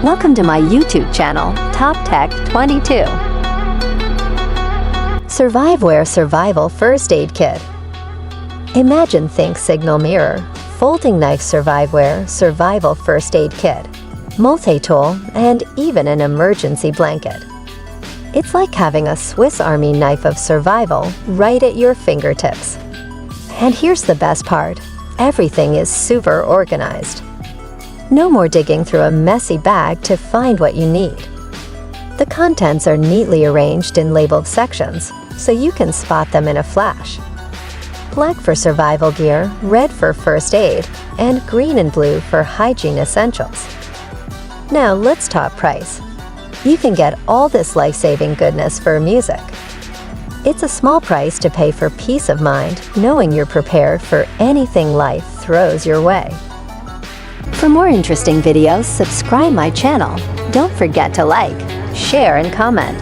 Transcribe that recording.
Welcome to my YouTube channel, Top Tech 22. Survive Ware Servival First Aid Kit. Imagine Think Signal Mirror, Folding Knife Survive Ware Survival First Aid Kit, multi-tool, and even an emergency blanket. It's like having a Swiss Army knife of survival right at your fingertips. And here's the best part, everything is super organized. No more digging through a messy bag to find what you need. The contents are neatly arranged in labeled sections, so you can spot them in a flash. Black for survival gear, red for first aid, and green and blue for hygiene essentials. Now let's talk price. You can get all this life-saving goodness for music. It's a small price to pay for peace of mind, knowing you're prepared for anything life throws your way. For more interesting videos, subscribe my channel. Don't forget to like, share, and comment.